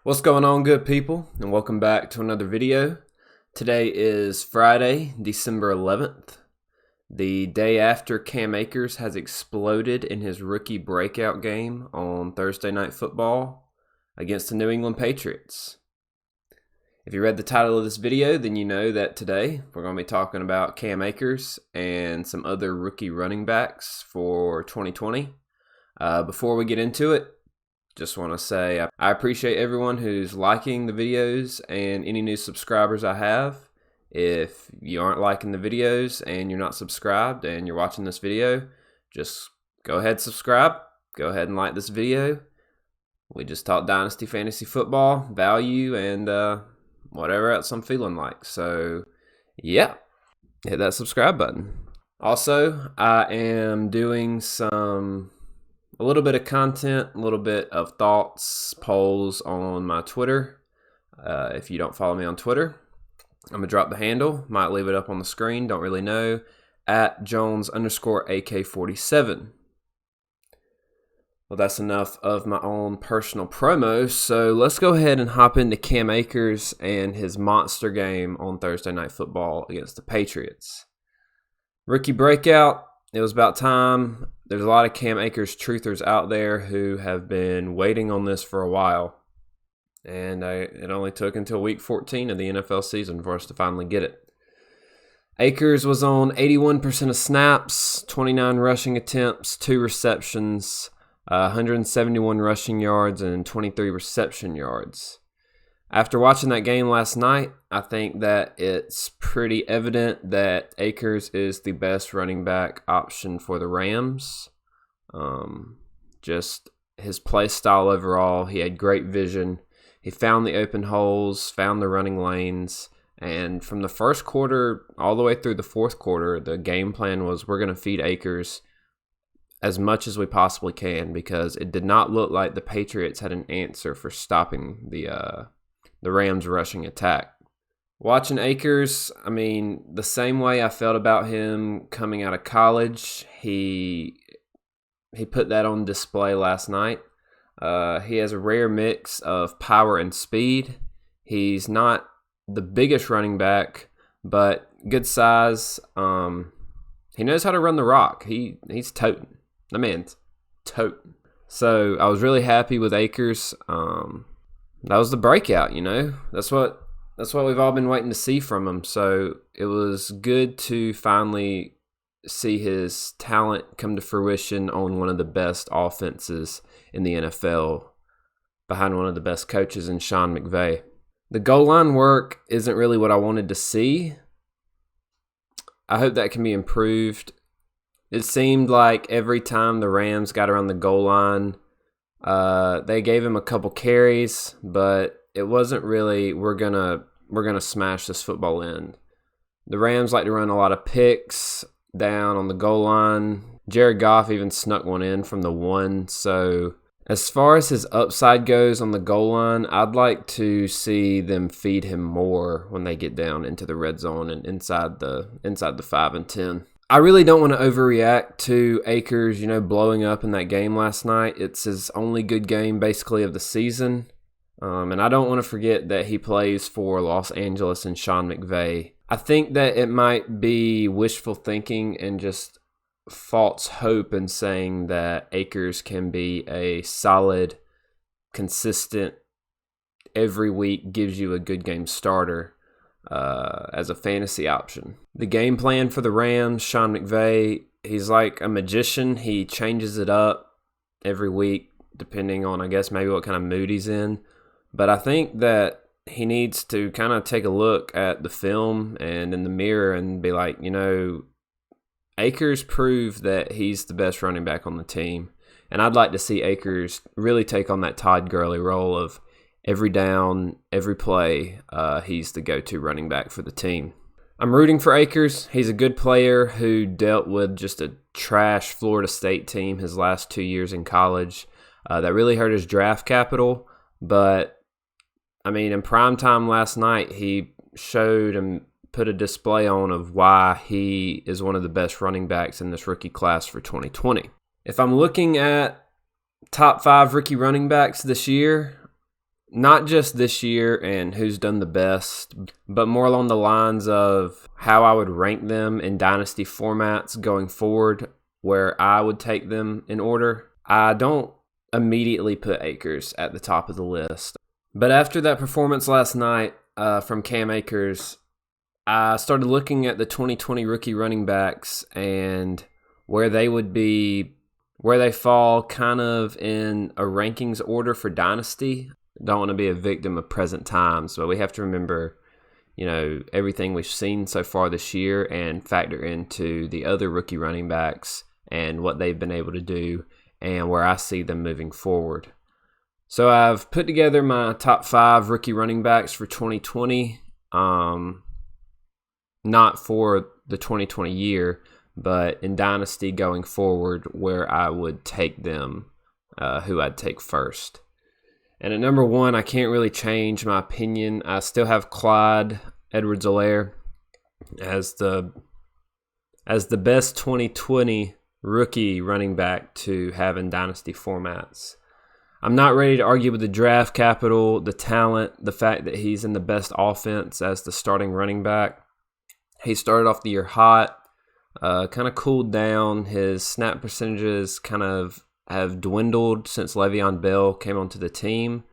What's going on, good people, and welcome back to another video. Today is Friday, December 11th, the day after Cam Akers has exploded in his rookie breakout game on Thursday Night Football against the New England Patriots. If you read the title of this video, then you know that today we're going to be talking about Cam Akers and some other rookie running backs for 2020. Before we get into it, just want to say I appreciate everyone who's liking the videos and any new subscribers I have. If you aren't liking the videos and you're not subscribed and you're watching this video, just go ahead and subscribe. Go ahead and like this video. We just talk Dynasty fantasy football, value, and whatever else I'm feeling like. So, yeah, hit that subscribe button. Also, I am doing a little bit of content, a little bit of thoughts, polls on my Twitter. If you don't follow me on Twitter, I'm going to drop the handle. Might leave it up on the screen. Don't really know. At Jones_AK47. Well, that's enough of my own personal promo. So let's go ahead and hop into Cam Akers and his monster game on Thursday Night Football against the Patriots. Rookie breakout. It was about time. There's a lot of Cam Akers truthers out there who have been waiting on this for a while. And it only took until week 14 of the NFL season for us to finally get it. Akers was on 81% of snaps, 29 rushing attempts, 2 receptions, 171 rushing yards, and 23 reception yards. After watching that game last night, I think that it's pretty evident that Akers is the best running back option for the Rams. Just his play style overall, he had great vision. He found the open holes, found the running lanes, and from the first quarter all the way through the fourth quarter, the game plan was we're going to feed Akers as much as we possibly can because it did not look like the Patriots had an answer for stopping the Rams' rushing attack. Watching Akers, I mean, the same way I felt about him coming out of college, he put that on display last night. He has a rare mix of power and speed. He's not the biggest running back, but good size. He knows how to run the rock. He's toting. The man's toting. So I was really happy with Akers. That was the breakout, you know. That's what we've all been waiting to see from him. So it was good to finally see his talent come to fruition on one of the best offenses in the NFL, behind one of the best coaches in Sean McVay. The goal line work isn't really what I wanted to see. I hope that can be improved. It seemed like every time the Rams got around the goal line, they gave him a couple carries, but it wasn't really we're gonna smash this football in. The Rams like to run a lot of picks down on the goal line. Jared Goff even snuck one in from the 1. So as far as his upside goes on the goal line, I'd like to see them feed him more when they get down into the red zone and inside the 5 and 10. I really don't want to overreact to Akers, blowing up in that game last night. It's his only good game, basically, of the season. And I don't want to forget that he plays for Los Angeles and Sean McVay. I think that it might be wishful thinking and just false hope in saying that Akers can be a solid, consistent, every week gives you a good game starter as a fantasy option. The game plan for the Rams, Sean McVay, he's like a magician. He changes it up every week depending on, I guess, maybe what kind of mood he's in. But I think that he needs to kind of take a look at the film and in the mirror and be like, Akers proved that he's the best running back on the team. And I'd like to see Akers really take on that Todd Gurley role of every down, every play, he's the go-to running back for the team. I'm rooting for Akers. He's a good player who dealt with just a trash Florida State team his last 2 years in college. That really hurt his draft capital. But, in prime time last night, he showed and put a display on of why he is one of the best running backs in this rookie class for 2020. If I'm looking at top 5 rookie running backs this year, not just this year and who's done the best, but more along the lines of how I would rank them in Dynasty formats going forward, where I would take them in order. I don't immediately put Akers at the top of the list. But after that performance last night from Cam Akers, I started looking at the 2020 rookie running backs and where they would be, where they fall kind of in a rankings order for Dynasty. Don't want to be a victim of present times, but we have to remember, everything we've seen so far this year and factor into the other rookie running backs and what they've been able to do and where I see them moving forward. So I've put together my top 5 rookie running backs for 2020, not for the 2020 year, but in Dynasty going forward where I would take them, who I'd take first. And at number 1, I can't really change my opinion. I still have Clyde Edwards-Helaire as the best 2020 rookie running back to have in Dynasty formats. I'm not ready to argue with the draft capital, the talent, the fact that he's in the best offense as the starting running back. He started off the year hot, kind of cooled down. His snap percentages kind of have dwindled since Le'Veon Bell came onto the team.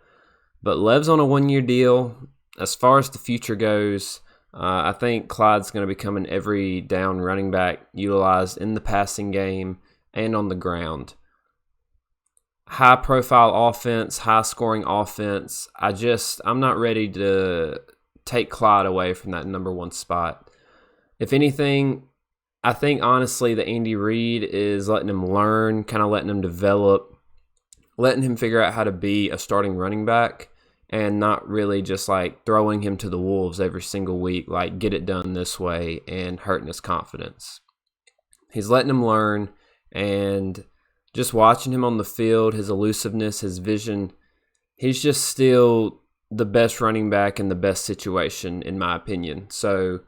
But Lev's on a 1-year deal. As far as the future goes, I think Clyde's going to become an every down running back utilized in the passing game and on the ground. High profile offense, high scoring offense. I'm not ready to take Clyde away from that number 1 spot. If anything, I think honestly that Andy Reid is letting him learn, kind of letting him develop, letting him figure out how to be a starting running back and not really just like throwing him to the wolves every single week, like get it done this way and hurting his confidence. He's letting him learn, and just watching him on the field, his elusiveness, his vision, he's just still the best running back in the best situation in my opinion. So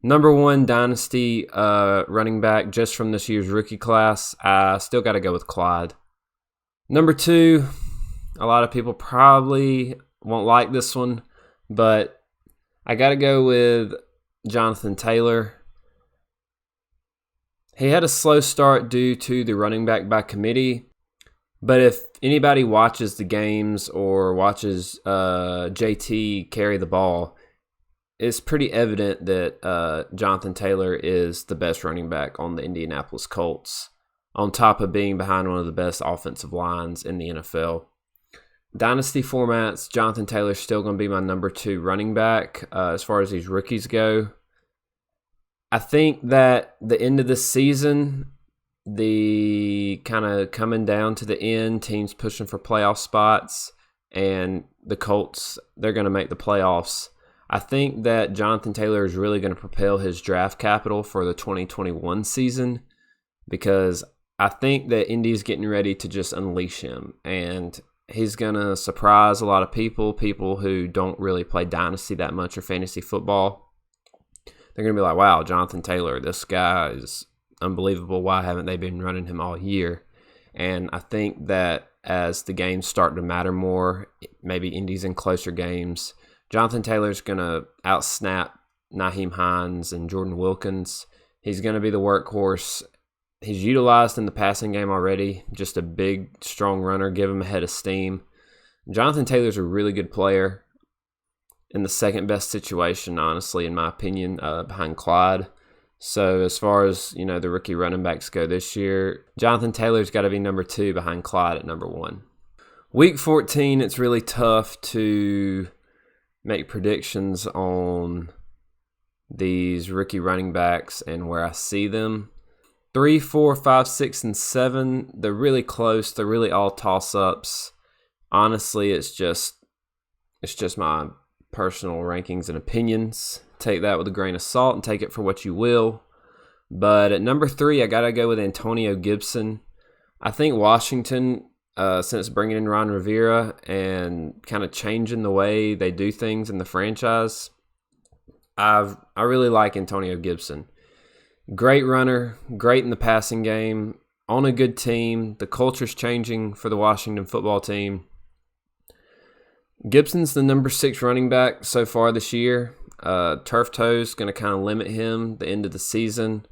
number 1 Dynasty running back just from this year's rookie class, I still got to go with Clyde. Number 2, a lot of people probably won't like this one, but I got to go with Jonathan Taylor. He had a slow start due to the running back by committee, but if anybody watches the games or watches JT carry the ball, it's pretty evident that Jonathan Taylor is the best running back on the Indianapolis Colts, on top of being behind one of the best offensive lines in the NFL. Dynasty formats, Jonathan Taylor's still going to be my number 2 running back as far as these rookies go. I think that the end of the season, the kind of coming down to the end, teams pushing for playoff spots, and the Colts, they're going to make the playoffs. I think that Jonathan Taylor is really going to propel his draft capital for the 2021 season, because I think that Indy's getting ready to just unleash him, and he's going to surprise a lot of people who don't really play Dynasty that much or fantasy football. They're going to be like, wow, Jonathan Taylor, this guy is unbelievable. Why haven't they been running him all year? And I think that as the games start to matter more, maybe Indy's in closer games, Jonathan Taylor's going to outsnap Nyheim Hines and Jordan Wilkins. He's going to be the workhorse. He's utilized in the passing game already. Just a big, strong runner. Give him a head of steam. Jonathan Taylor's a really good player in the second best situation, honestly, in my opinion, behind Clyde. So as far as, the rookie running backs go this year, Jonathan Taylor's got to be number 2 behind Clyde at number 1. Week 14, it's really tough to make predictions on these rookie running backs and where I see them. 3, 4, 5, 6, and 7, they're really close. They're really all toss-ups. Honestly, it's just my personal rankings and opinions. Take that with a grain of salt and take it for what you will. But at number 3, I got to go with Antonio Gibson. I think Washington, since bringing in Ron Rivera and kind of changing the way they do things in the franchise, I really like Antonio Gibson. Great runner, great in the passing game, on a good team. The culture's changing for the Washington football team. Gibson's the number 6 running back so far this year. Turf toe's going to kind of limit him the end of the season.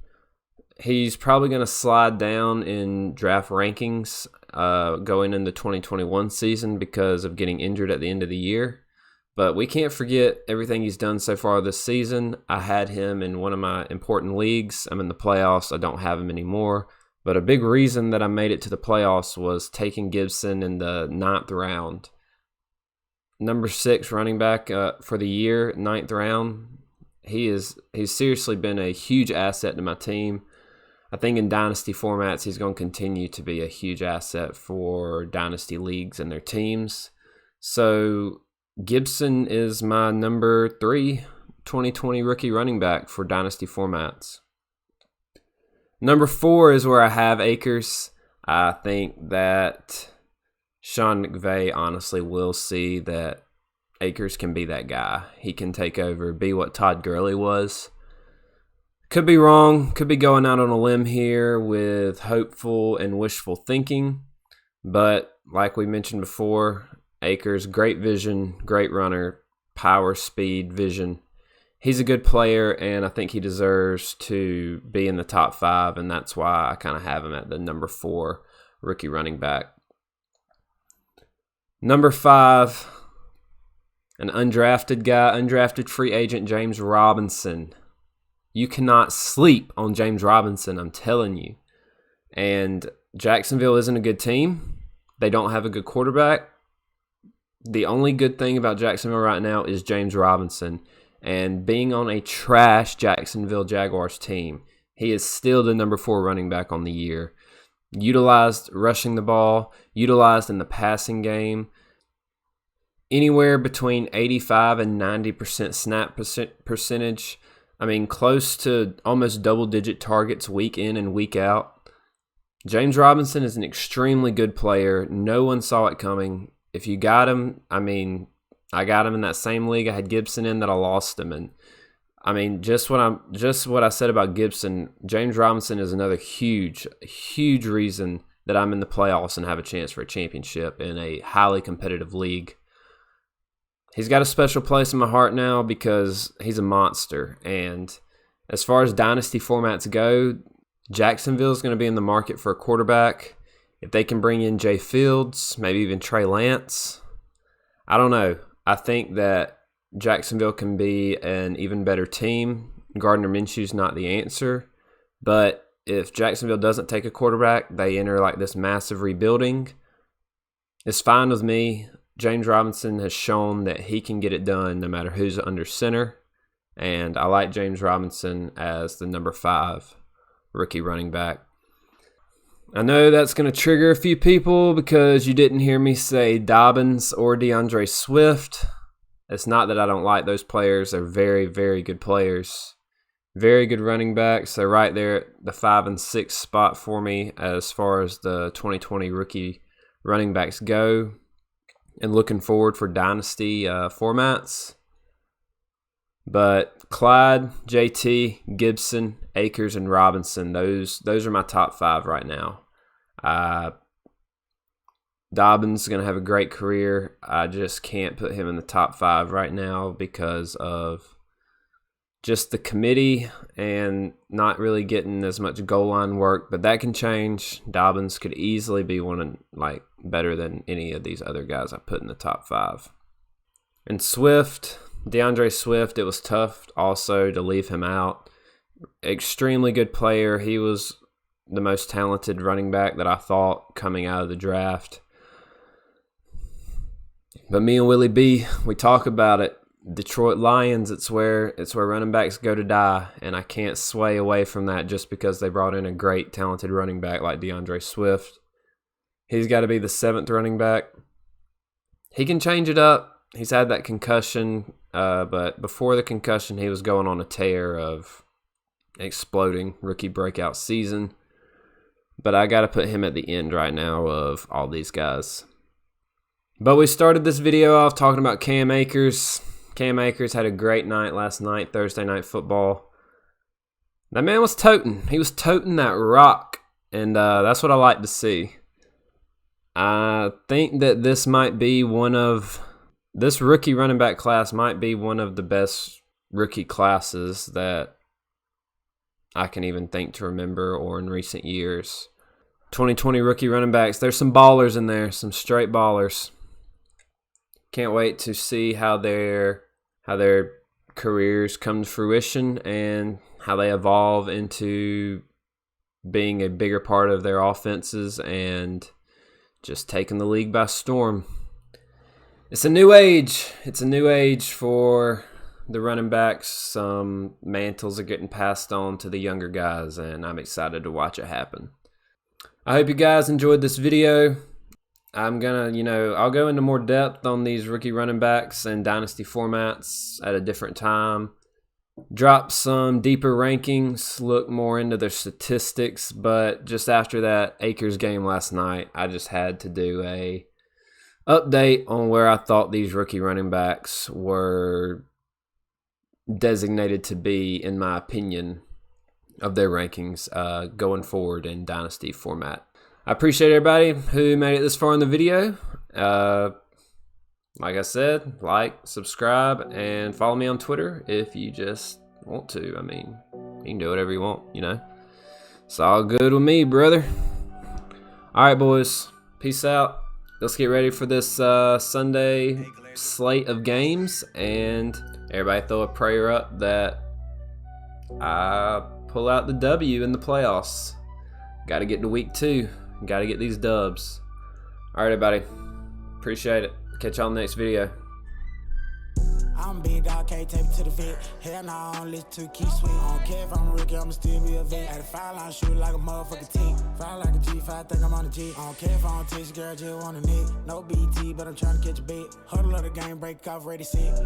He's probably going to slide down in draft rankings going into the 2021 season because of getting injured at the end of the year. But we can't forget everything he's done so far this season. I had him in one of my important leagues. I'm in the playoffs. I don't have him anymore. But a big reason that I made it to the playoffs was taking Gibson in the 9th round. Number 6 running back for the year, 9th round. He's seriously been a huge asset to my team. I think in Dynasty formats, he's going to continue to be a huge asset for Dynasty leagues and their teams. So Gibson is my number 3 2020 rookie running back for Dynasty formats. Number 4 is where I have Akers. I think that Sean McVay honestly will see that Akers can be that guy. He can take over, be what Todd Gurley was. Could be wrong, could be going out on a limb here with hopeful and wishful thinking. But like we mentioned before, Akers, great vision, great runner, power, speed, vision. He's a good player, and I think he deserves to be in the top 5, and that's why I kind of have him at the number 4 rookie running back. Number 5, an undrafted guy, undrafted free agent, James Robinson. You cannot sleep on James Robinson, I'm telling you. And Jacksonville isn't a good team. They don't have a good quarterback. The only good thing about Jacksonville right now is James Robinson. And being on a trash Jacksonville Jaguars team, he is still the number 4 running back on the year. Utilized rushing the ball, utilized in the passing game. Anywhere between 85 and 90% snap percentage. I mean, close to almost double-digit targets week in and week out. James Robinson is an extremely good player. No one saw it coming. If you got him, I mean, I got him in that same league I had Gibson in that I lost him. And I mean, just what I said about Gibson, James Robinson is another huge reason that I'm in the playoffs and have a chance for a championship in a highly competitive league. He's got a special place in my heart now because he's a monster. And as far as Dynasty formats go, Jacksonville is going to be in the market for a quarterback. If they can bring in Jay Fields, maybe even Trey Lance, I don't know. I think that Jacksonville can be an even better team. Gardner Minshew's not the answer. But if Jacksonville doesn't take a quarterback, they enter like this massive rebuilding. It's fine with me. James Robinson has shown that he can get it done no matter who's under center. And I like James Robinson as the number 5 rookie running back. I know that's going to trigger a few people because you didn't hear me say Dobbins or DeAndre Swift. It's not that I don't like those players. They're very, very good players. Very good running backs. They're right there at the 5 and 6 spot for me as far as the 2020 rookie running backs go. And looking forward for Dynasty formats. But Clyde, JT, Gibson, Akers, and Robinson, those are my top 5 right now. Dobbins is going to have a great career. I just can't put him in the top 5 right now because of just the committee and not really getting as much goal line work. But that can change. Dobbins could easily be better than any of these other guys I put in the top 5. And Swift, DeAndre Swift, it was tough also to leave him out. Extremely good player. He was the most talented running back that I thought coming out of the draft. But me and Willie B, we talk about it. Detroit Lions, it's where running backs go to die, and I can't sway away from that just because they brought in a great, talented running back like DeAndre Swift. He's got to be the 7th running back. He can change it up. He's had that concussion, but before the concussion, he was going on a tear of exploding rookie breakout season. But I got to put him at the end right now of all these guys. But we started this video off talking about Cam Akers. Cam Akers had a great night last night, Thursday Night Football. That man was toting. He was toting that rock, and that's what I like to see. I think that this might be one of This rookie running back class might be one of the best rookie classes that I can even think to remember or in recent years. 2020 rookie running backs. There's some ballers in there, some straight ballers. Can't wait to see how their careers come to fruition and how they evolve into being a bigger part of their offenses and just taking the league by storm. It's a new age. It's a new age for the running backs. Some mantles are getting passed on to the younger guys, and I'm excited to watch it happen. I hope you guys enjoyed this video. I'm gonna, I'll go into more depth on these rookie running backs and dynasty formats at a different time. Drop some deeper rankings, look more into their statistics, but just after that Akers game last night, I just had to do a update on where I thought these rookie running backs were designated to be, in my opinion, of their rankings going forward in dynasty format. I appreciate everybody who made it this far in the video. Like I said, like, subscribe, and follow me on Twitter if you just want to. I mean, you can do whatever you want, It's all good with me, brother. All right, boys. Peace out. Let's get ready for this Sunday slate of games, and everybody throw a prayer up that I pull out the W in the playoffs. Got to get to week 2. Got to get these dubs. All right, everybody. Appreciate it. Catch y'all in the next video. I'm big dog, can't take me to the vet. Hell nah, I don't listen to keep sweet. I don't care if I'm a rookie, I'ma still be a vet. At the foul line, shoot like a motherfucking T. Fly like a G5, think I'm on a G. I don't care if I don't teach girl, just want a nick. No BT, but I'm trying to catch a bait. Huddle of the game, break off, ready, set.